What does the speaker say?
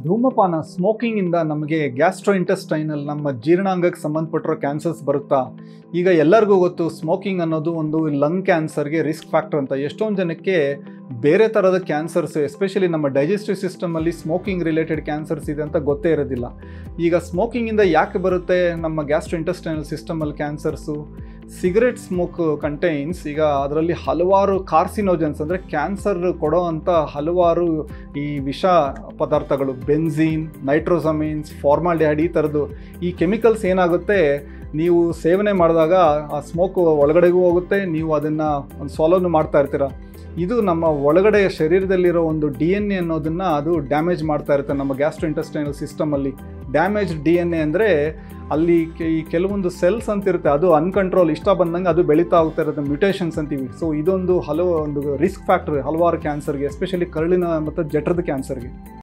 ಧೂಮಪಾನ ಸ್ಮೋಕಿಂಗಿಂದ ನಮಗೆ ಗ್ಯಾಸ್ಟ್ರೋಇಂಟೆಸ್ಟೈನಲ್ ನಮ್ಮ ಜೀರ್ಣಾಂಗಕ್ಕೆ ಸಂಬಂಧಪಟ್ಟಿರೋ ಕ್ಯಾನ್ಸರ್ಸ್ ಬರುತ್ತಾ? ಈಗ ಎಲ್ಲರಿಗೂ ಗೊತ್ತು ಸ್ಮೋಕಿಂಗ್ ಅನ್ನೋದು ಒಂದು ಲಂಗ್ ಕ್ಯಾನ್ಸರ್ಗೆ ರಿಸ್ಕ್ ಫ್ಯಾಕ್ಟರ್ ಅಂತ. ಎಷ್ಟೊಂದು ಜನಕ್ಕೆ ಬೇರೆ ಥರದ ಕ್ಯಾನ್ಸರ್ಸ್ ಎಸ್ಪೆಷಲಿ ನಮ್ಮ ಡೈಜೆಸ್ಟಿವ್ ಸಿಸ್ಟಮಲ್ಲಿ ಸ್ಮೋಕಿಂಗ್ ರಿಲೇಟೆಡ್ ಕ್ಯಾನ್ಸರ್ಸ್ ಇದೆ ಅಂತ ಗೊತ್ತೇ ಇರೋದಿಲ್ಲ. ಈಗ ಸ್ಮೋಕಿಂಗಿಂದ ಯಾಕೆ ಬರುತ್ತೆ ನಮ್ಮ ಗ್ಯಾಸ್ಟ್ರೋಇಂಟೆಸ್ಟೈನಲ್ ಸಿಸ್ಟಮಲ್ಲಿ ಕ್ಯಾನ್ಸರ್ಸು? ಸಿಗರೆಟ್ ಸ್ಮೋಕ್ ಕಂಟೈನ್ಸ್, ಈಗ ಅದರಲ್ಲಿ ಹಲವಾರು ಕಾರ್ಸಿನೋಜನ್ಸ್ ಅಂದರೆ ಕ್ಯಾನ್ಸರ್ ಕೊಡೋ ಅಂಥ ಹಲವಾರು ಈ ವಿಷ ಪದಾರ್ಥಗಳು, ಬೆನ್ಝೀನ್, ನೈಟ್ರೋಸಮೀನ್ಸ್, ಫಾರ್ಮಾಲ್ಡಿಹೈಡ್, ಈ ಥರದ್ದು ಈ ಕೆಮಿಕಲ್ಸ್ ಏನಾಗುತ್ತೆ, ನೀವು ಸೇವನೆ ಮಾಡಿದಾಗ ಆ ಸ್ಮೋಕ್ ಒಳಗಡೆಗೂ ಹೋಗುತ್ತೆ, ನೀವು ಅದನ್ನು ಒಂದು ಸಾಲೋನು ಮಾಡ್ತಾ ಇರ್ತೀರ. ಇದು ನಮ್ಮ ಒಳಗಡೆ ಶರೀರದಲ್ಲಿರೋ ಒಂದು DNA ಅನ್ನೋದನ್ನು ಅದು ಡ್ಯಾಮೇಜ್ ಮಾಡ್ತಾ ಇರುತ್ತೆ ನಮ್ಮ ಗ್ಯಾಸ್ಟ್ರೋಇಂಟೆಸ್ಟೈನಲ್ ಸಿಸ್ಟಮಲ್ಲಿ. ಡ್ಯಾಮೇಜ್ DNA ಅಂದರೆ ಅಲ್ಲಿ ಈ ಕೆಲವೊಂದು ಸೆಲ್ಸ್ ಅಂತಿರುತ್ತೆ, ಅದು ಅನ್ಕಂಟ್ರೋಲ್ ಇಷ್ಟ ಬಂದಂಗೆ ಅದು ಬೆಳೀತಾ ಹೋಗ್ತಾ ಇರುತ್ತೆ, ಮ್ಯೂಟೇಷನ್ಸ್ ಅಂತೀವಿ. ಸೊ ಇದೊಂದು ರಿಸ್ಕ್ ಫ್ಯಾಕ್ಟರ್ ಹಲವಾರು ಕ್ಯಾನ್ಸರ್ಗೆ, ಎಸ್ಪೆಷಲಿ ಕರುಳಿನ ಮತ್ತು ಜಠರದ ಕ್ಯಾನ್ಸರ್ಗೆ.